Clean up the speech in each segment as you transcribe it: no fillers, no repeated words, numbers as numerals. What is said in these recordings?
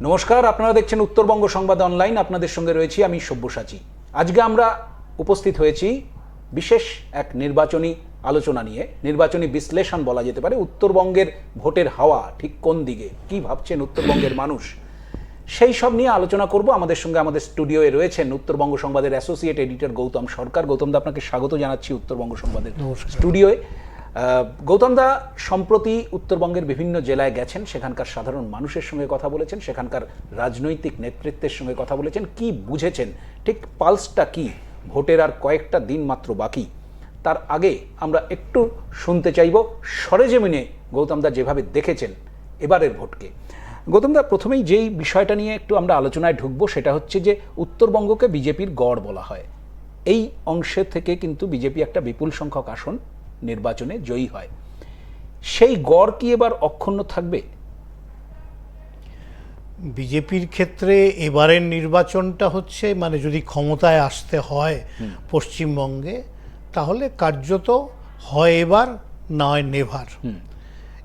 নমস্কার, আপনারা দেখছেন উত্তরবঙ্গ সংবাদ অনলাইন। আপনাদের সঙ্গে রয়েছি আমি সব্যসাচী। আজকে আমরা উপস্থিত হয়েছি বিশেষ এক নির্বাচনী আলোচনা নিয়ে, নির্বাচনী বিশ্লেষণ বলা যেতে পারে। উত্তরবঙ্গের ভোটের হাওয়া ঠিক কোন দিকে, কি ভাবছেন উত্তরবঙ্গের মানুষ, সেই সব নিয়ে আলোচনা করব। আমাদের সঙ্গে আমাদের স্টুডিওয়ে রয়েছেন উত্তরবঙ্গ সংবাদের অ্যাসোসিয়েট এডিটর গৌতম সরকার। গৌতম দা, আপনাকে স্বাগত জানাচ্ছি উত্তরবঙ্গ সংবাদের স্টুডিওয়ে। গৌতম দা সম্প্রতি উত্তরবঙ্গের বিভিন্ন জেলায় গেছেন, সেখানকার সাধারণ মানুষের সঙ্গে কথা বলেছেন, সেখানকার রাজনৈতিক নেতৃত্বের সঙ্গে কথা বলেছেন। কি বুঝেছেন, ঠিক পালসটা কি? ভোটের আর কয়েকটা দিন মাত্র বাকি। তার আগে আমরা একটু শুনতে চাইব সরেজমিনে গৌতম দা যেভাবে দেখেছেন এবারের ভোটকে। গৌতম দা, প্রথমেই যেই বিষয়টা নিয়ে একটু আমরা আলোচনায় ঢুকবো সেটা হচ্ছে যে উত্তরবঙ্গকে বিজেপির গড় বলা হয়। এই অংশে থেকে কিন্তু বিজেপি একটা বিপুল সংখ্যক আসন নির্বাচনে জয়ী হয়। সেই গড় কি এবার অক্ষুণ্ণ থাকবে? বিজেপির ক্ষেত্রে এবারের নির্বাচনটা হচ্ছে, মানে যদি ক্ষমতায় আসতে হয় পশ্চিমবঙ্গে, তাহলে কার্যত হয় এবার, নয় নেভার।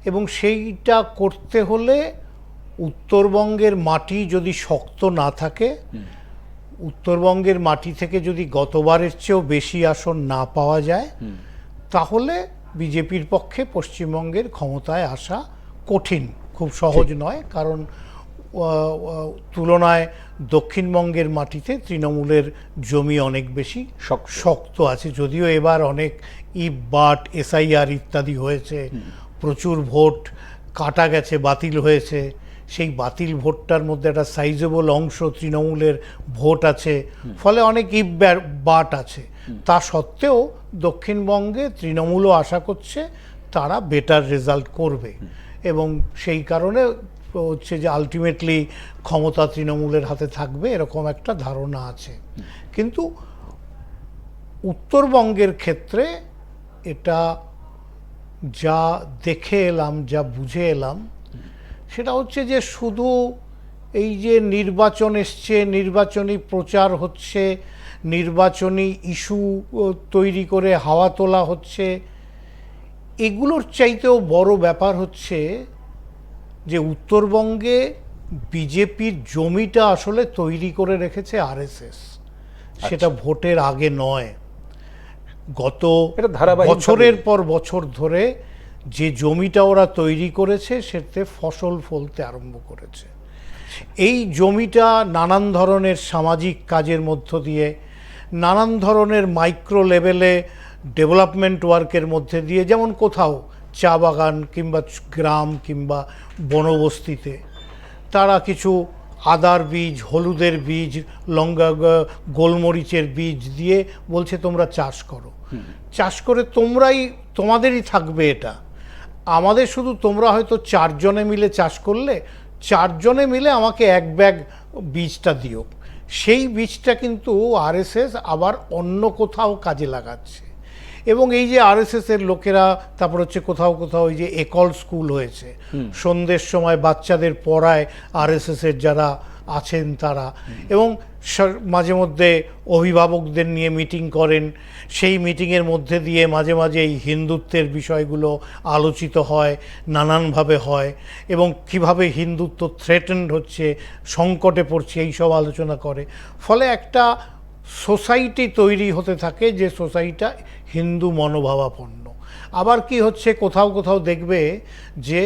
এবং সেইটা করতে হলে উত্তরবঙ্গের মাটি যদি শক্ত না থাকে, উত্তরবঙ্গের মাটি থেকে যদি গতবারের চেয়েও বেশি আসন না পাওয়া যায়, তাহলে বিজেপির পক্ষে পশ্চিমবঙ্গের ক্ষমতায় আসা কঠিন, খুব সহজ নয়। কারণ তুলনায় দক্ষিণবঙ্গের মাটিতে তৃণমূলের জমি অনেক বেশি শক্ত আছে। যদিও এবার অনেক বাট এসআইআর ইত্যাদি হয়েছে, প্রচুর ভোট কাটা গেছে, বাতিল হয়েছে। সেই বাতিল ভোটটার মধ্যে একটা সাইজেবল অংশ তৃণমূলের ভোট আছে, ফলে অনেক বাট আছে। তা সত্ত্বেও দক্ষিণবঙ্গে তৃণমূলও আশা করছে তারা বেটার রেজাল্ট করবে, এবং সেই কারণে হচ্ছে যে আলটিমেটলি ক্ষমতা তৃণমূলের হাতে থাকবে, এরকম একটা ধারণা আছে। কিন্তু উত্তরবঙ্গের ক্ষেত্রে এটা যা দেখে এলাম, যা বুঝে এলাম, সেটা হচ্ছে যে শুধু এই যে নির্বাচন এসছে, নির্বাচনী প্রচার হচ্ছে, নির্বাচনী ইস্যু তৈরি করে হাওয়া তোলা হচ্ছে, এগুলোর চাইতেও বড় ব্যাপার হচ্ছে যে উত্তরবঙ্গে বিজেপির জমিটা আসলে তৈরি করে রেখেছে আরএসএস। সেটা ভোটের আগে নয়, গত বছরের পর বছর ধরে যে জমিটা ওরা তৈরি করেছে সেতে ফসল ফলতে আরম্ভ করেছে। এই জমিটা নানান ধরনের সামাজিক কাজের মধ্য দিয়ে, নানান ধরনের মাইক্রো লেভেলে ডেভেলপমেন্ট ওয়ার্কের মধ্যে দিয়ে, যেমন কোথাও চা বাগান কিংবা গ্রাম কিংবা বনবস্তিতে তারা কিছু আদার বীজ, হলুদের বীজ, লঙ্কা, গোলমরিচের বীজ দিয়ে বলছে তোমরা চাষ করো, চাষ করে তোমাদেরই থাকবে এটা। আমাদের শুধু তোমরা হয়তো 4 জনে মিলে চাষ করলে, 4 জনে মিলে আমাকে এক ব্যাগ বীজটা দিও। সেই বীজটা কিন্তু আরএসএস আবার অন্য কোথাও কাজে লাগাচ্ছে। এবং এই যে আরএসএস এর লোকেরা, তারপর হচ্ছে কোথাও কোথাও ওই যে একল স্কুল হয়েছে, সন্ধ্যের সময় বাচ্চাদের পড়ায় আরএসএস এর যারা আছেন তারা, এবং মাঝে মধ্যে অভিভাবকদের নিয়ে মিটিং করেন। সেই মিটিংয়ের মধ্যে দিয়ে মাঝে মাঝে এই হিন্দুত্বের বিষয়গুলো আলোচিত হয়, নানানভাবে হয়, এবং কিভাবে হিন্দুত্ব থ্রেটেন্ড হচ্ছে, সংকটে পড়ছে, এই সব আলোচনা করে। ফলে একটা সোসাইটি তৈরি হতে থাকে, যে সোসাইটিটা হিন্দু মনোভাবাপন্ন। আবার কি হচ্ছে, কোথাও কোথাও দেখবে যে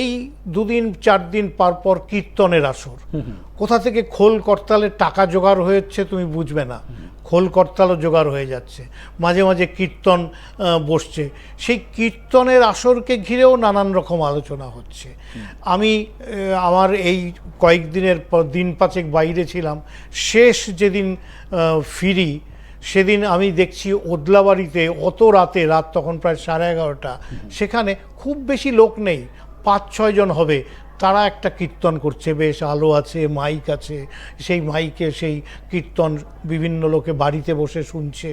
এই 2 দিন 4 দিন পর কীর্তনের আসর, কোথা থেকে খোল করতালের টাকা জোগাড় হয়েছে তুমি বুঝবে না, খোল করতালও জোগাড় হয়ে যাচ্ছে, মাঝে মাঝে কীর্তন বসছে। সেই কীর্তনের আসরকে ঘিরেও নানান রকম আলোচনা হচ্ছে। আমি আমার এই কয়েকদিনের দিন 5 বাইরে ছিলাম, শেষ যেদিন ফিরি সেদিন আমি দেখছি ওদলাবাড়িতে অত রাতে, রাত তখন প্রায় 11:30, সেখানে খুব বেশি লোক নেই, 5-6 জন হবে, তারা একটা কীর্তন করছে, বেশ আলো আছে, মাইক আছে, সেই মাইকে সেই কীর্তন বিভিন্ন লোকে বাড়িতে বসে শুনছে।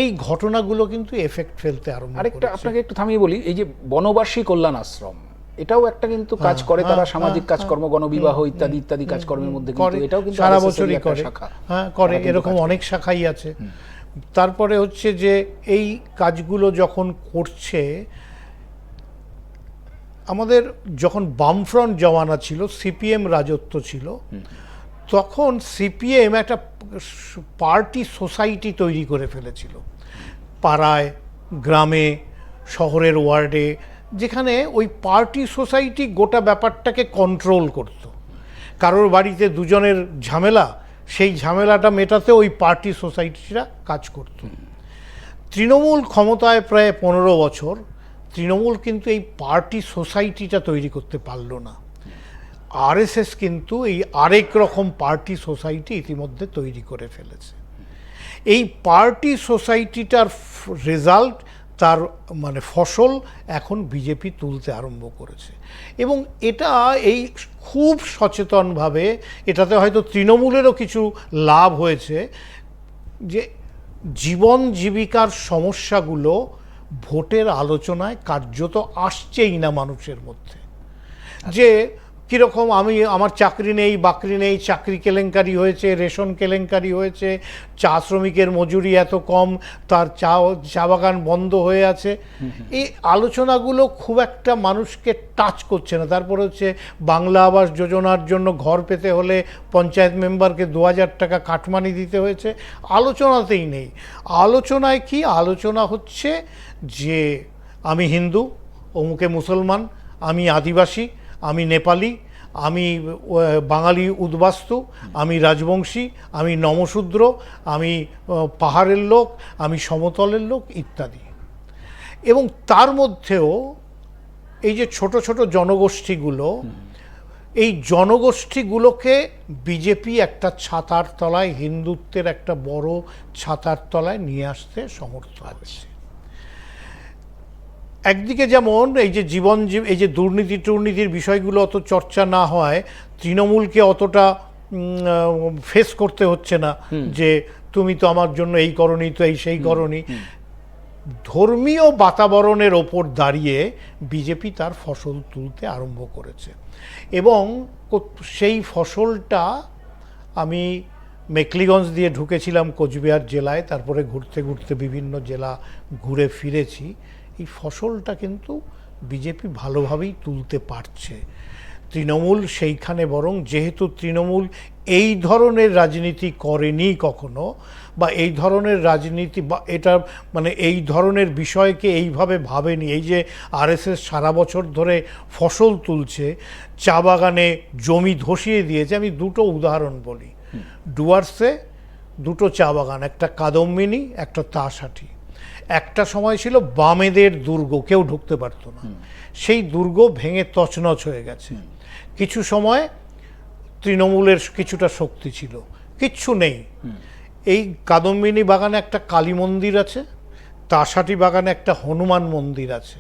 এই ঘটনাগুলো কিন্তু এফেক্ট ফেলতে আরম্ভ করে। আরেকটা আপনাকে একটু থামিয়ে বলি, এই যে বনবাসী কল্যাণ আশ্রম, এটাও একটা কিন্তু কাজ করে, তারা সামাজিক কাজকর্ম, গণবিবাহ ইত্যাদি ইত্যাদি কাজকর্মের মধ্যে কিন্তু এটাও কিন্তু সারা বছরই করে, করে, এরকম অনেক শাখাই আছে। তারপরে হচ্ছে যে এই কাজগুলো যখন করছে, আমাদের যখন বামফ্রন্ট জমানা ছিল, সিপিএম রাজত্ব ছিল, তখন সিপিএম একটা পার্টি সোসাইটি তৈরি করে ফেলেছিল পাড়ায়, গ্রামে, শহরের ওয়ার্ডে, যেখানে ওই পার্টি সোসাইটি গোটা ব্যাপারটাকে কন্ট্রোল করত। কারোর বাড়িতে দুজনের ঝামেলা, সেই ঝামেলাটা মেটাতে ওই পার্টি সোসাইটিটা কাজ করত। তৃণমূল ক্ষমতায় প্রায় 15 বছর, তৃণমূল কিন্তু এই পার্টি সোসাইটিটা তৈরি করতে পারল না। আরএসএস কিন্তু এই আরেক রকম পার্টি সোসাইটি ইতিমধ্যে তৈরি করে ফেলেছে। এই পার্টি সোসাইটিটার রেজাল্ট, তার মানে ফসল এখন বিজেপি তুলতে আরম্ভ করেছে। এবং এটা এই খুব সচেতনভাবে, এটাতে হয়তো তৃণমূলেরও কিছু লাভ হয়েছে, যে জীবন জীবিকার সমস্যাগুলো ভোটের আলোচনায় কার্যত আসছেই না মানুষের মধ্যে। যে কীরকম আমার চাকরি নেই, বাকরি নেই, চাকরি কেলেঙ্কারি হয়েছে, রেশন কেলেঙ্কারি হয়েছে, চা শ্রমিকের মজুরি এত কম, তার চা বাগান বন্ধ হয়ে আছে, এই আলোচনাগুলো খুব একটা মানুষকে টাচ করছে না। তারপর হচ্ছে বাংলা আবাস যোজনার জন্য ঘর পেতে হলে পঞ্চায়েত মেম্বারকে 2000 টাকা কাটমানি দিতে হয়েছে, আলোচনাতেই নেই। আলোচনায় কি? আলোচনা হচ্ছে যে আমি হিন্দু, অমুকে মুসলমান, আমি আদিবাসী, আমি নেপালি, আমি বাঙালি উদ্বাস্তু, আমি রাজবংশী, আমি নমশূদ্র, আমি পাহাড়ের লোক, আমি সমতলের লোক ইত্যাদি। এবং তার মধ্যেও এই যে ছোট ছোট জনগোষ্ঠীগুলো, এই জনগোষ্ঠীগুলোকে বিজেপি একটা ছাতার তলায়, হিন্দুত্বের একটা বড় ছাতার তলায় নিয়ে আসতে সমর্থ হয়েছে। একদিকে যেমন এই যে এই যে দুর্নীতির বিষয়গুলো অত চর্চা না হয়, তৃণমূলকে অতটা ফেস করতে হচ্ছে না যে তুমি তো আমার জন্য এই করনি, তো এই সেই করনি। ধর্মীয় বাতাবরণের ওপর দাঁড়িয়ে বিজেপি তার ফসল তুলতে আরম্ভ করেছে। এবং সেই ফসলটা, আমি মেকলিগঞ্জ দিয়ে ঢুকেছিলাম কোচবিহার জেলায়, তারপরে ঘুরতে ঘুরতে বিভিন্ন জেলা ঘুরে ফিরেছি। এই ফসলটা কিন্তু বিজেপি ভালোভাবেই তুলতে পারছে। তৃণমূল সেইখানে, বরং যেহেতু তৃণমূল এই ধরনের রাজনীতি করেনি কখনো, বা এই ধরনের রাজনীতি বা এটা মানে এই ধরনের বিষয়কে এইভাবে ভাবেনি। এই যে আরএসএস সারা বছর ধরে ফসল তুলছে, চা বাগানে জমি ধসিয়ে দিয়েছে। আমি দুটো উদাহরণ বলি। ডুয়ার্সে দুটো চা বাগান, একটা কাদম্বিনী, একটা তাসহাটি। একটা সময় ছিল বামেদের দুর্গ, কেউ ঢুকতে পারতো না, সেই দুর্গ ভেঙে তছনছ হয়ে গেছে। কিছু সময় তৃণমূলের কিছুটা শক্তি ছিল, কিচ্ছু নেই। এই কাদম্বিনী বাগানে একটা কালী মন্দির আছে, তাসহাটি বাগানে একটা হনুমান মন্দির আছে।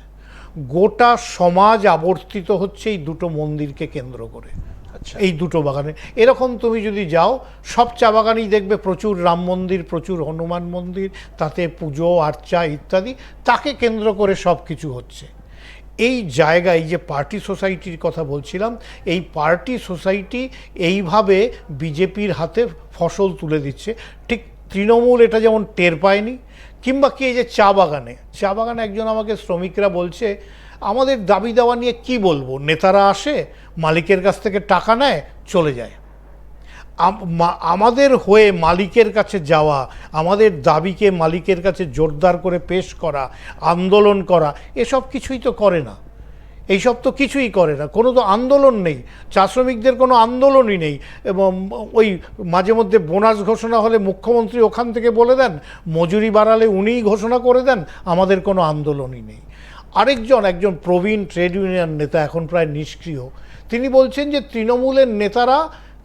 গোটা সমাজ আবর্তিত হচ্ছে এই দুটো মন্দিরকে কেন্দ্র করে। এই দুটো বাগানে এরকম তুমি যদি যাও, সব চা বাগানেই দেখবে প্রচুর রাম মন্দির, প্রচুর হনুমান মন্দির, তাতে পুজো আর্চা ইত্যাদি, তাকে কেন্দ্র করে সব কিছু হচ্ছে। এই জায়গায় যে পার্টি সোসাইটির কথা বলছিলাম, এই পার্টি সোসাইটি এইভাবে বিজেপির হাতে ফসল তুলে দিচ্ছে। ঠিক তৃণমূল এটা যেমন টের পায়নি। কিংবা কি, এই যে চা বাগানে একজন আমাকে শ্রমিকরা বলছে, আমাদের দাবি দেওয়া নিয়ে কি বলবো, নেতারা আসে, মালিকের কাছ থেকে টাকা নেয়, চলে যায়। আমাদের হয়ে মালিকের কাছে যাওয়া, আমাদের দাবিকে মালিকের কাছে জোরদার করে পেশ করা, আন্দোলন করা, এসব কিছুই তো করে না। এইসব তো কিছুই করে না, কোনো তো আন্দোলন নেই। চা শ্রমিকদের কোনো আন্দোলনই নেই। এবং ওই মাঝে মধ্যে বোনাস ঘোষণা হলে মুখ্যমন্ত্রী ওখান থেকে বলে দেন, মজুরি বাড়ালে উনিই ঘোষণা করে দেন, আমাদের কোনো আন্দোলনই নেই। একজন প্রবীণ ট্রেড ইউনিয়ন নেতা, এখন প্রায় নিষ্ক্রিয়, তিনি বলছেন যে তৃণমূলের নেতারা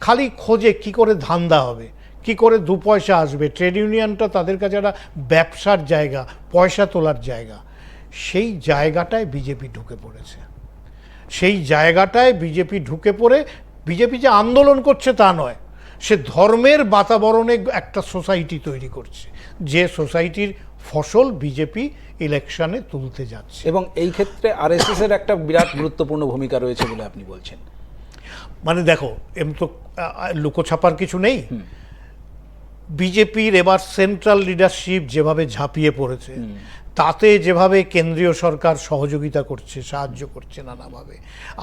খালি খোঁজে কি করে ধান্দা হবে, কি করে 2 পয়সা আসবে। ট্রেড ইউনিয়নটা তাদের কাছে একটা ব্যবসার জায়গা, পয়সা তোলার জায়গা। সেই জায়গাটায় বিজেপি ঢুকে পড়েছে। সেই জায়গাটায় বিজেপি ঢুকে পড়ে, বিজেপি যে আন্দোলন করছে তা নয়, সে ধর্মের বাতাবরণে একটা সোসাইটি তৈরি করছে, যে সোসাইটির ফসল বিজেপি ইলেকশনে তুলতে যাচ্ছে। এবং এই ক্ষেত্রে আরএসএস এর একটা বিরাট গুরুত্বপূর্ণ ভূমিকা রয়েছে বলে আপনি বলছেন। মানে দেখো, এমনি তো লুকোছাপার কিছু নেই। বিজেপির এবার সেন্ট্রাল লিডারশিপ যেভাবে ঝাঁপিয়ে পড়েছে, তাতে যেভাবে কেন্দ্রীয় সরকার সহযোগিতা করছে, সাহায্য করছে নানাভাবে,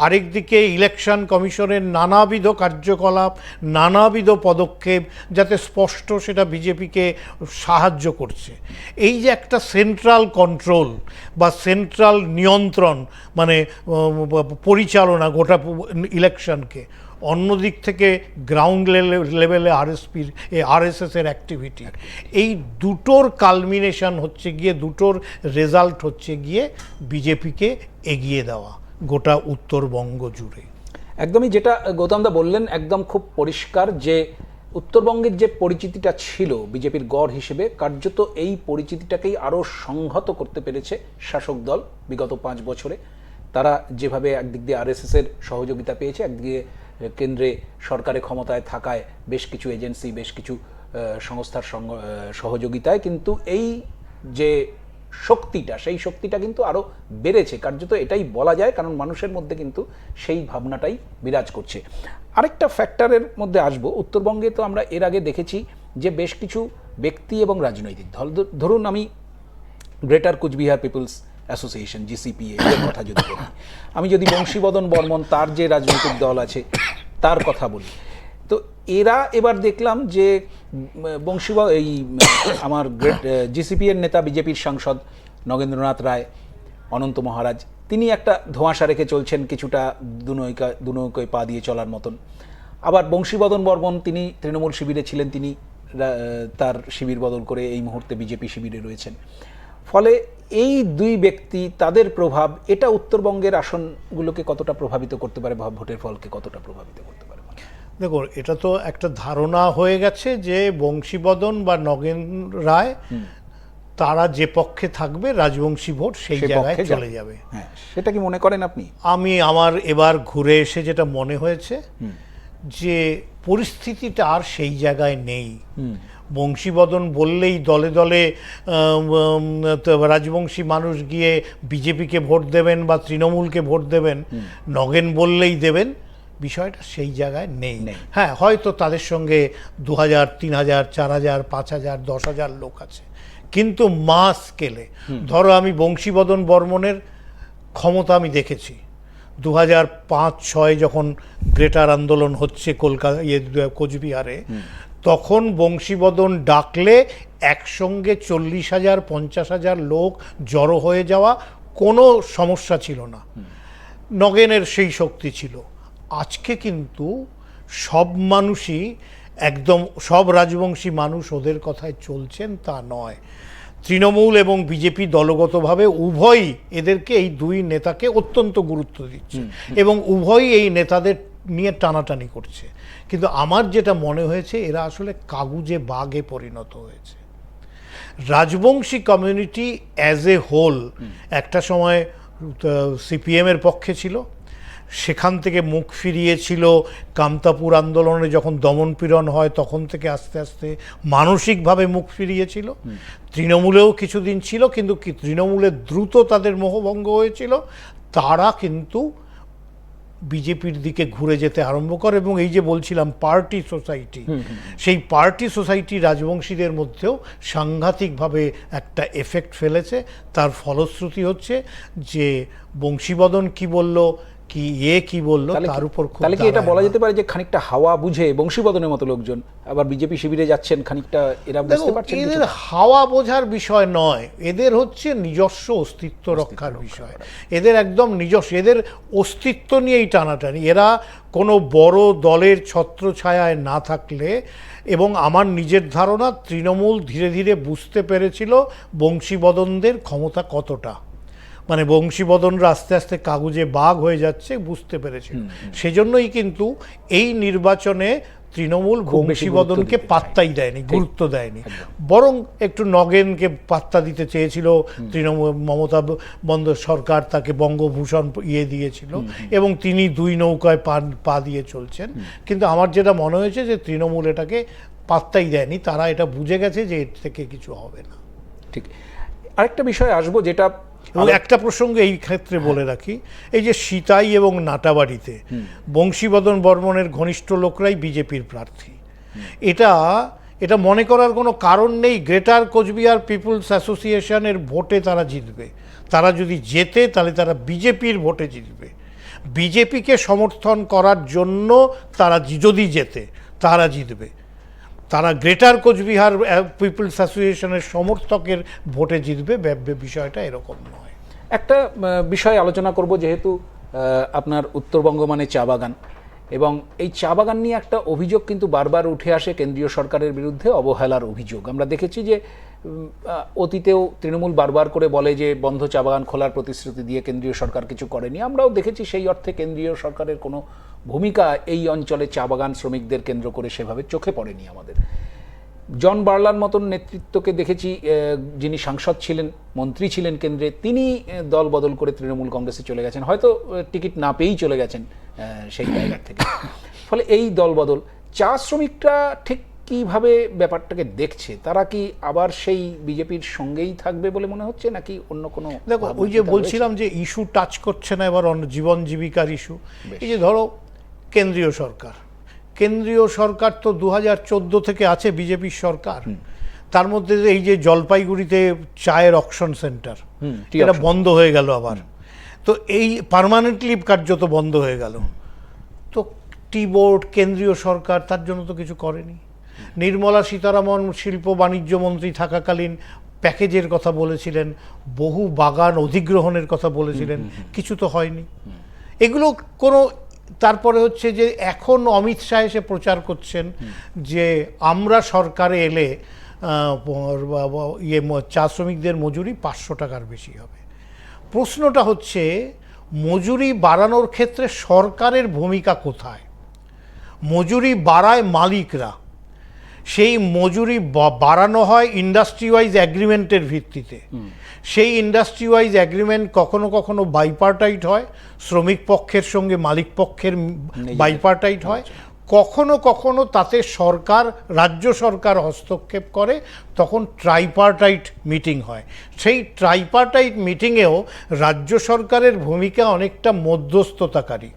আরেকদিকে ইলেকশন কমিশনের নানাবিধ কার্যকলাপ, নানাবিধ পদক্ষেপ যাতে স্পষ্ট সেটা বিজেপিকে সাহায্য করছে, এই যে একটা সেন্ট্রাল কন্ট্রোল বা সেন্ট্রাল নিয়ন্ত্রণ, মানে পরিচালনা গোটা ইলেকশনকে, অন্যদিক থেকে গ্রাউন্ড লেভেলে আরএসএসের অ্যাক্টিভিটি, এই দুটোর কালমিনেশন হচ্ছে গিয়ে, দুটোর রেজাল্ট হচ্ছে গিয়ে বিজেপিকে এগিয়ে দেওয়া গোটা উত্তরবঙ্গ জুড়ে। একদমই যেটা গৌতমদা বললেন একদম খুব পরিষ্কার যে উত্তরবঙ্গের যে পরিচিতিটা ছিল বিজেপির গড় হিসেবে, কার্যত এই পরিচিতিটাকেই আরও সংহত করতে পেরেছে শাসক দল বিগত 5 বছরে। তারা যেভাবে একদিক দিয়ে আরএসএসের সহযোগিতা পেয়েছে, একদিকে কেন্দ্রে সরকারে ক্ষমতায় থাকায় বেশ কিছু এজেন্সি, বেশ কিছু সংস্থার সহযোগিতায় কিন্তু এই যে শক্তিটা, সেই শক্তিটা কিন্তু আরও বেড়েছে কার্যত, এটাই বলা যায়, কারণ মানুষের মধ্যে কিন্তু সেই ভাবনাটাই বিরাজ করছে। আরেকটা ফ্যাক্টরের মধ্যে আসবো, উত্তরবঙ্গে তো আমরা এর আগে দেখেছি যে বেশ কিছু ব্যক্তি এবং রাজনৈতিক দল, ধরুন আমি greater Cooch Behar people's association GCPA এর কথা যদি বলি, আমি যদি বংশীবদন বর্মন তার যে রাজনৈতিক দল আছে তার কথা বলি, তো এরা এবার দেখলাম যে এই আমার জিসিপিএর নেতা বিজেপির সাংসদ নগেন্দ্রনাথ রায়, অনন্ত মহারাজ, তিনি একটা ধোঁয়াশা রেখে চলছেন, কিছুটা দুনৌকায় পা দিয়ে চলার মতন। আবার বংশীবদন বর্মন তিনি তৃণমূল শিবিরে ছিলেন, তিনি তার শিবির বদল করে এই মুহূর্তে বিজেপি শিবিরে রয়েছেন। ফলে এই দুই ব্যক্তি, তাদের প্রভাব এটা উত্তরবঙ্গের আসনগুলোকে কতটা প্রভাবিত করতে পারে, ভোটের ফলকে কতটা প্রভাবিত করতে পারে? দেখুন, এটা তো একটা ধারণা হয়ে গেছে যে বংশীবদন বা নগেন রায় তারা যে পক্ষে থাকবে রাজবংশী ভোট সেই জায়গায় চলে যাবে। হ্যাঁ, সেটা কি মনে করেন আপনি? আমার এবার ঘুরে এসে যেটা মনে হয়েছে যে পরিস্থিতিটা আর সেই জায়গায় নেই। বংশীবদন বললেই দলে দলে রাজবংশী মানুষ গিয়ে বিজেপিকে ভোট দেবেন বা তৃণমূলকে ভোট দেবেন, নগেন বললেই দেবেন, বিষয়টা সেই জায়গায় নেই। হ্যাঁ, হয়তো তাদের সঙ্গে 2000, 3000, 4000, 5000, 10,000 লোক আছে, কিন্তু মাস স্কেলে ধরো আমি বংশীবদন বর্মনের ক্ষমতা আমি দেখেছি 2005-06 যখন গ্রেটার আন্দোলন হচ্ছে কোচবিহারে, তখন বংশীবদন ডাকলে একসঙ্গে 40,000, 50,000 লোক জড়ো হয়ে যাওয়া কোনো সমস্যা ছিল না, নগেনের সেই শক্তি ছিল। আজকে কিন্তু সব মানুষই একদম, সব রাজবংশী মানুষ ওদের কথায় চলছেন তা নয়। তৃণমূল এবং বিজেপি দলগতভাবে উভয়ই এদেরকে, এই দুই নেতাকে অত্যন্ত গুরুত্ব দিচ্ছে এবং উভয়ই এই নেতাদের নিয়ে টানাটানি করছে। কিন্তু আমার যেটা মনে হয়েছে, এরা আসলে কাগুজে বাঘে পরিণত হয়েছে। Rajbanshi community as a whole একটা সময় সিপিএমের পক্ষে ছিল, সেখান থেকে মুখ ফিরিয়েছিল কামতাপুর আন্দোলনে, যখন দমনপীড়ন হয় তখন থেকে আস্তে আস্তে মানসিকভাবে মুখ ফিরিয়েছিল। তৃণমূলেও কিছুদিন ছিল, কিন্তু তৃণমূলের দ্রুত তাদের মোহভঙ্গ হয়েছিল, তারা কিন্তু বিজেপির দিকে ঘুরে যেতে আরম্ভ করে। এবং এই যে বলছিলাম পার্টি সোসাইটি, সেই পার্টি সোসাইটি রাজবংশীদের মধ্যেও সাংঘাতিকভাবে একটা এফেক্ট ফেলেছে। তার ফলশ্রুতি হচ্ছে যে বংশীবদন কি বলল, কি বললো, তার উপর খুব, তাহলে কি এটা বলা যেতে পারে যে খানিকটা হাওয়া বুঝে বংশীবদনের মতো লোকজন আবার বিজেপি শিবিরে যাচ্ছেন, খানিকটা এরা বুঝতে পারছেন? এদের হাওয়া বোঝার বিষয় নয়, এদের হচ্ছে নিজস্ব অস্তিত্ব রক্ষার বিষয়। এদের একদম নিজস্ব, এদের অস্তিত্ব নিয়েই টানাটানি। এরা কোনো বড় দলের ছত্রছায়ায় না থাকলে, এবং আমার নিজের ধারণা তৃণমূল ধীরে ধীরে বুঝতে পেরেছিল বংশীবদনদের ক্ষমতা কতটা, মানে বংশীবদনরা আস্তে আস্তে কাগজে বাঘ হয়ে যাচ্ছে বুঝতে পেরেছিল। সেজন্যই কিন্তু এই নির্বাচনে তৃণমূল বংশীবদনকে পাত্তাই দেয়নি, গুরুত্ব দেয়নি, বরং একটু নগেনকে পাত্তা দিতে চেয়েছিল। তৃণমূল মমতা সরকার তাকে বঙ্গভূষণ দিয়েছিল এবং তিনি দুই নৌকায় পা দিয়ে চলছেন। কিন্তু আমার যেটা মনে হয়েছে যে তৃণমূল এটাকে পাত্তাই দেয়নি, তারা এটা বুঝে গেছে যে এর থেকে কিছু হবে না। ঠিক, আরেকটা বিষয় আসবো যেটা, এবং একটা প্রসঙ্গ এই ক্ষেত্রে বলে রাখি, এই যে সিতাই এবং নাটাবাড়িতে বংশীবদন বর্মনের ঘনিষ্ঠ লোকরাই বিজেপির প্রার্থী, এটা এটা মনে করার কোনো কারণ নেই গ্রেটার কোচবিহার পিপুলস অ্যাসোসিয়েশনের ভোটে তারা জিতবে। তারা যদি জেতে তাহলে তারা বিজেপির ভোটে জিতবে। বিজেপিকে সমর্থন করার জন্য তারা যদি জেতে তারা জিতবে। তারা গ্রেটার কোচবিহার পিপুলস অ্যাসোসিয়েশনের সমর্থকের ভোটে জিতবে, বিষয়টা এরকম নয়। একটা বিষয় আলোচনা করব, যেহেতু আপনার উত্তরবঙ্গ মানে চা বাগান, এবং এই চা বাগান নিয়ে একটা অভিযোগ কিন্তু বারবার উঠে আসে কেন্দ্রীয় সরকারের বিরুদ্ধে, অবহেলার অভিযোগ। আমরা দেখেছি যে অতীতেও তৃণমূল বারবার করে বলে যে বন্ধ চা বাগান খোলার প্রতিশ্রুতি দিয়ে কেন্দ্রীয় সরকার কিছু করেনি। আমরাও দেখেছি সেই অর্থে কেন্দ্রীয় সরকারের কোনো ভূমিকা এই অঞ্চলে চা বাগান শ্রমিকদের কেন্দ্র করে সেভাবে চোখে পড়েনি আমাদের। জন বার্লার মতন নেতৃত্বকে দেখেছি, যিনি সাংসদ ছিলেন, মন্ত্রী ছিলেন কেন্দ্রে, তিনি দল বদল করে তৃণমূল কংগ্রেসে চলে গেছেন, হয়তো টিকিট না পেয়েই চলে গেছেন সেই জায়গা থেকে। ফলে এই দল বদল, চা শ্রমিকরা ঠিক কিভাবে ব্যাপারটাকে দেখছে? তারা কি আবার সেই বিজেপির সঙ্গেই থাকবে বলে মনে হচ্ছে, নাকি অন্য কোনো? দেখো, ওই যে বলছিলাম যে ইস্যু টাচ করছে না এবার অন্য জীবন জীবিকার ইস্যু। এই যে ধরো কেন্দ্রীয় সরকার তো 2014 থেকে আছে বিজেপির সরকার। তার মধ্যে এই যে জলপাইগুড়িতে চায়ের অকশন সেন্টার, এটা বন্ধ হয়ে গেল আবার। তো এই পার্মানেন্টলি কার্যত বন্ধ হয়ে গেল। তো টি বোর্ড, কেন্দ্রীয় সরকার তার জন্য তো কিছু করেনি। নির্মলা সীতারামন শিল্প বাণিজ্য মন্ত্রী থাকাকালীন প্যাকেজের কথা বলেছিলেন, বহু বাগান অধিগ্রহণের কথা বলেছিলেন, কিছু তো হয়নি। এগুলো কোনো, তারপরে হচ্ছে যে এখন অমিত শাহ এসে প্রচার করছেন যে আমরা সরকারে এলে চা শ্রমিকদের মজুরি 500 টাকার বেশি হবে। প্রশ্নটা হচ্ছে মজুরি বাড়ানোর ক্ষেত্রে সরকারের ভূমিকা কোথায়? মজুরি বাড়ায় মালিকরা, সেই মজুরি বাড়ানো হয় ইন্ডাস্ট্রি ওয়াইজ অ্যাগ্রিমেন্টের ভিত্তিতে। সেই ইন্ডাস্ট্রি ওয়াইজ অ্যাগ্রিমেন্ট কখনো কখনো বাইপার্টাইট হয়, শ্রমিক পক্ষের সঙ্গে মালিক পক্ষের বাইপার্টাইট হয়, কখনো কখনো তাতে সরকার, রাজ্য সরকার হস্তক্ষেপ করে, তখন ট্রাইপার্টাইট মিটিং হয়। সেই ট্রাইপার্টাইট মিটিংয়েও রাজ্য সরকারের ভূমিকা অনেকটা মধ্যস্থতাকারী,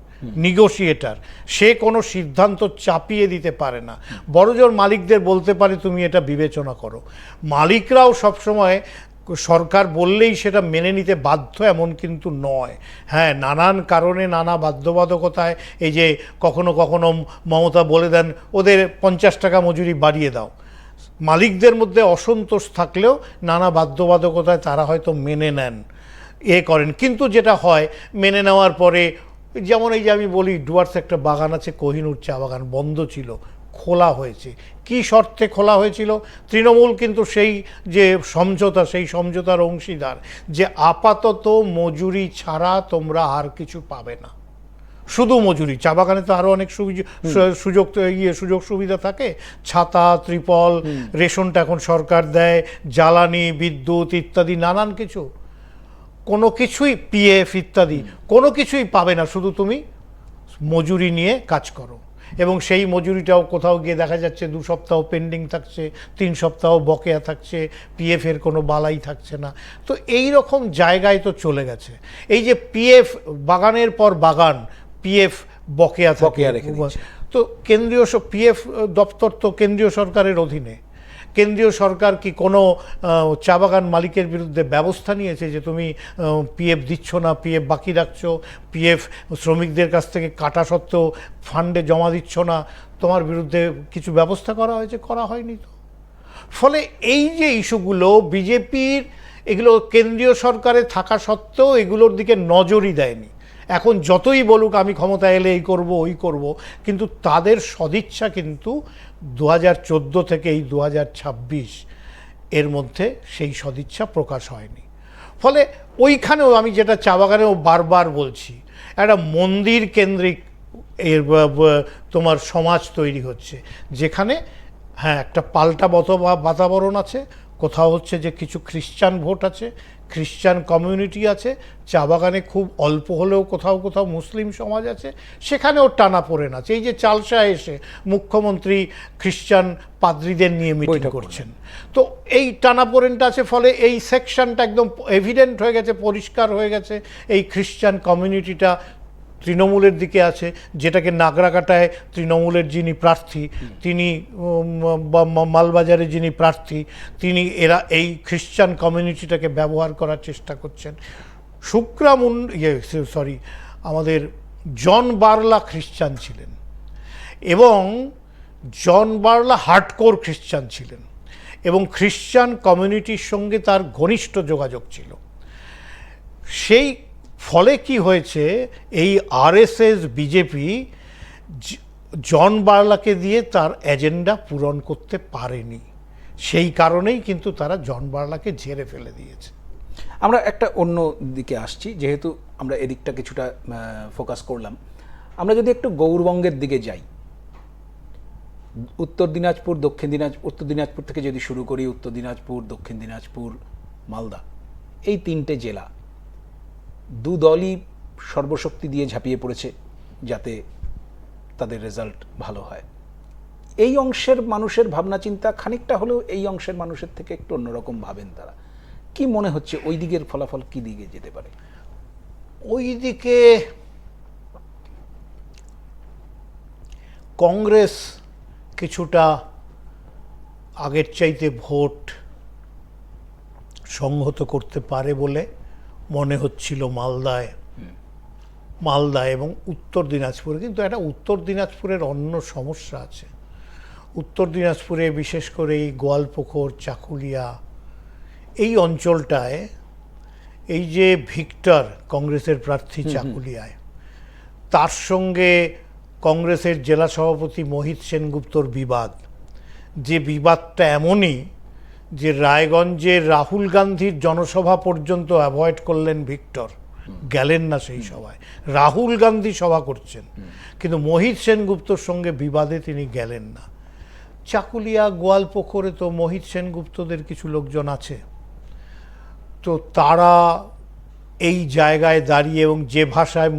নিগোশিয়েটার। সে কোনো সিদ্ধান্ত চাপিয়ে দিতে পারে না, বড়জোর মালিকদের বলতে পারে তুমি এটা বিবেচনা করো। মালিকরাও সবসময় সরকার বললেই সেটা মেনে নিতে বাধ্য এমন কিন্তু নয়। হ্যাঁ, নানান কারণে, নানা বাধ্যবাধকতায়, এই যে কখনো কখনো মমতা বলে দেন ওদের 50 টাকা মজুরি বাড়িয়ে দাও। মালিকদের মধ্যে অসন্তোষ থাকলেও নানা বাধ্যবাধকতায় তারা হয়তো মেনে নেন, করেন। কিন্তু যেটা হয়, মেনে নেওয়ার পরে, যেমন এই যে আমি বলি ডুয়ার্স একটা বাগান আছে, কোহিনুর চা বাগান বন্ধ ছিল, খোলা হয়েছে। কি শর্তে খোলা হয়েছিল? তৃণমূল কিন্তু সেই যে সমঝোতা, সেই সমঝোতার অংশীদার, যে আপাতত মজুরি ছাড়া তোমরা আর কিছু পাবে না, শুধু মজুরি। চা বাগানে তো আরও অনেক সুযোগ সুবিধা থাকে, ছাতা, ত্রিপল, রেশনটা এখন সরকার দেয়, জ্বালানি, বিদ্যুৎ ইত্যাদি নানান কিছু, কোনো কিছুই, পিএফ ইত্যাদি কোনো কিছুই পাবে না, শুধু তুমি মজুরি নিয়ে কাজ করো। এবং সেই মজুরিটাও কোথাও গিয়ে দেখা যাচ্ছে 2 সপ্তাহ পেন্ডিং থাকছে, 3 সপ্তাহ বকেয়া থাকছে, পিএফের কোনো বালাই থাকছে না। তো এই রকম জায়গায় তো চলে গেছে। এই যে পিএফ, বাগানের পর বাগান পিএফ বকেয়া থাকে, তো কেন্দ্রীয় পিএফ দপ্তর তো কেন্দ্রীয় সরকারের অধীনে। কেন্দ্রীয় সরকার কি কোনো চা বাগান মালিকের বিরুদ্ধে ব্যবস্থা নিয়েছে যে তুমি পিএফ দিচ্ছ না, পিএফ বাকি রাখছো, পিএফ শ্রমিকদের কাছ থেকে কাটা সত্ত্বেও ফান্ডে জমা দিচ্ছ না, তোমার বিরুদ্ধে কিছু ব্যবস্থা করা হয়েছে? করা হয়নি তো। ফলে এই যে ইস্যুগুলো বিজেপির, এগুলো কেন্দ্রীয় সরকারে থাকা সত্ত্বেও এগুলোর দিকে নজরই দেয়নি। এখন যতই বলুক আমি ক্ষমতা এলে এই করব, ওই করব, কিন্তু তাদের সদিচ্ছা কিন্তু 2014 থেকে এই 2026 এর মধ্যে সেই সদিচ্ছা প্রকাশ হয়নি। ফলে ওইখানেও আমি যেটা চা বাগানেও বারবার বলছি, একটা মন্দির কেন্দ্রিক এর তোমার সমাজ তৈরি হচ্ছে, যেখানে হ্যাঁ একটা পাল্টা বাতাবরণ আছে, কোথাও হচ্ছে যে কিছু খ্রিস্টান ভোট আছে, খ্রিস্টান কমিউনিটি আছে, চা বাগানে খুব অল্প হলেও কোথাও কোথাও মুসলিম সমাজ আছে, সেখানেও টানাপোড়েন আছে। এই যে চালসায় এসে মুখ্যমন্ত্রী খ্রিস্টান পাদ্রীদের নিয়ে মিটিং করছেন, তো এই টানাপোড়েনটা আছে। ফলে এই সেকশনটা একদম এভিডেন্ট হয়ে গেছে, পরিষ্কার হয়ে গেছে, এই খ্রিস্টান কমিউনিটিটা তৃণমূলের দিকে আছে, যেটাকে নাগরাকাটায় তৃণমূলের যিনি প্রার্থী তিনি মালবাজারে যিনি প্রার্থী তিনি এই খ্রিশ্চান কমিউনিটিটাকে ব্যবহার করার চেষ্টা করছেন। আমাদের জন বার্লা খ্রিশ্চান ছিলেন এবং জন বার্লা হার্ডকোর খ্রিশ্চান ছিলেন এবং খ্রিশ্চান কমিউনিটির সঙ্গে তার ঘনিষ্ঠ যোগাযোগ ছিল। সেই ফলে কি হয়েছে, এই আরএসএস বিজেপি জন বার্লাকে দিয়ে তার এজেন্ডা পূরণ করতে পারেনি, সেই কারণেই কিন্তু তারা জন বার্লাকে ঝেড়ে ফেলে দিয়েছে। আমরা একটা অন্য দিকে আসছি, যেহেতু আমরা এদিকটা কিছুটা ফোকাস করলাম। আমরা যদি একটু গৌরবঙ্গের দিকে যাই, উত্তর দিনাজপুর, দক্ষিণ দিনাজপুর, উত্তর দিনাজপুর থেকে যদি শুরু করি, উত্তর দিনাজপুর, দক্ষিণ দিনাজপুর, মালদা, এই তিনটে জেলা দু দলই সর্বশক্তি দিয়ে ঝাঁপিয়ে পড়েছে যাতে তাদের রেজাল্ট ভালো হয়। এই অংশের মানুষের ভাবনা চিন্তা খানিকটা হলেও এই অংশের মানুষের থেকে একটু অন্যরকম ভাবেন তারা। কি মনে হচ্ছে ওই দিকের ফলাফল কি দিকে যেতে পারে? ওই দিকে কংগ্রেস কিছুটা আগের চাইতে ভোট সংহত করতে পারে বলে মনে হচ্ছিল মালদায় এবং উত্তর দিনাজপুরে। কিন্তু একটা উত্তর দিনাজপুরের অন্য সমস্যা আছে। উত্তর দিনাজপুরে বিশেষ করে এই গোয়ালপুকুর, চাকুলিয়া, এই অঞ্চলটায় এই যে ভিক্টর কংগ্রেসের প্রার্থী চাকুলিয়ায়, তার সঙ্গে কংগ্রেসের জেলা সভাপতি মোহিত সেনগুপ্তর বিবাদ, যে বিবাদটা এমনই যে রায়গঞ্জের রাহুল গান্ধীর জনসভা পর্যন্ত অ্যাভয়েড করলেন ভিক্টর, গেলেন না সেই সভায়। রাহুল গান্ধী সভা করছেন কিন্তু মোহিত সেনগুপ্তর সঙ্গে বিবাদে তিনি গেলেন না। চাকুলিয়া, গোয়ালপুকুরে তো মোহিত সেনগুপ্তদের কিছু লোকজন আছে, তো তারা এই জায়গায় দাঁড়িয়ে এবং যে ভাষায়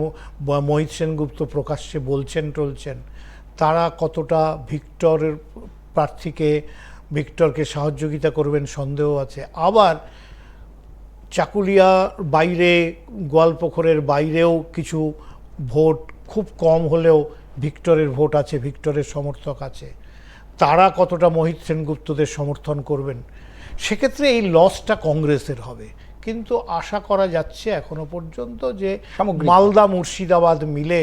মোহিত সেনগুপ্ত প্রকাশ্যে বলছেন টলছেন, তারা কতটা ভিক্টরকে সহযোগিতা করবেন সন্দেহ আছে। আবার চাকুলিয়ার বাইরে, গোয়ালপুকুরের বাইরেও কিছু ভোট খুব কম হলেও ভিক্টরের ভোট আছে, ভিক্টরের সমর্থক আছে, তারা কতটা মোহিত সেনগুপ্তদের সমর্থন করবেন। সেক্ষেত্রে এই লসটা কংগ্রেসের হবে। কিন্তু আশা করা যাচ্ছে এখনো পর্যন্ত যে মালদা মুর্শিদাবাদ মিলে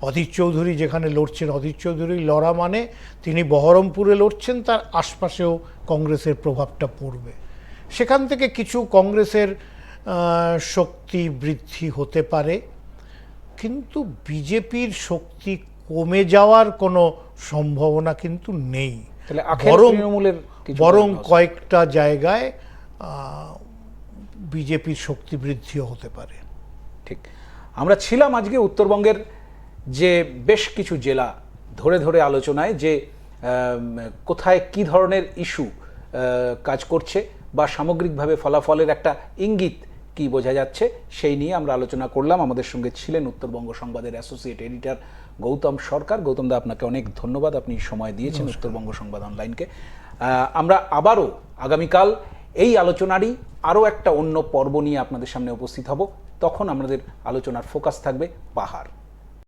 অধীর চৌধুরী যেখানে লড়ছেন, অধীর চৌধুরী লড়া মানে তিনি বহরমপুরে লড়ছেন, তার আশপাশেও কংগ্রেসের প্রভাবটা পড়বে। সেখান থেকে কিছু কংগ্রেসের শক্তি বৃদ্ধি হতে পারে, কিন্তু বিজেপির শক্তি কমে যাওয়ার কোনো সম্ভাবনা কিন্তু নেই। বরং কয়েকটা জায়গায় বিজেপির শক্তি বৃদ্ধিও হতে পারে। ঠিক। আমরা ছিলাম আজকে উত্তরবঙ্গের যে বেশ কিছু জেলা ধরে ধরে আলোচনায়, যে কোথায় কি ধরনের ইস্যু কাজ করছে বা সামগ্রিকভাবে ফলাফলের একটা ইঙ্গিত কি বোঝা যাচ্ছে, সেই নিয়ে আমরা আলোচনা করলাম। আমাদের সঙ্গে ছিলেন উত্তরবঙ্গ সংবাদের অ্যাসোসিয়েট এডিটর গৌতম সরকার। গৌতম দা, আপনাকে অনেক ধন্যবাদ, আপনি সময় দিয়েছেন উত্তরবঙ্গ সংবাদ অনলাইনকে। আমরা আবারও আগামীকাল এই আলোচনারই আরও একটা অন্য পর্ব নিয়ে আপনাদের সামনে উপস্থিত হব। তখন আমাদের আলোচনার ফোকাস থাকবে পাহাড়।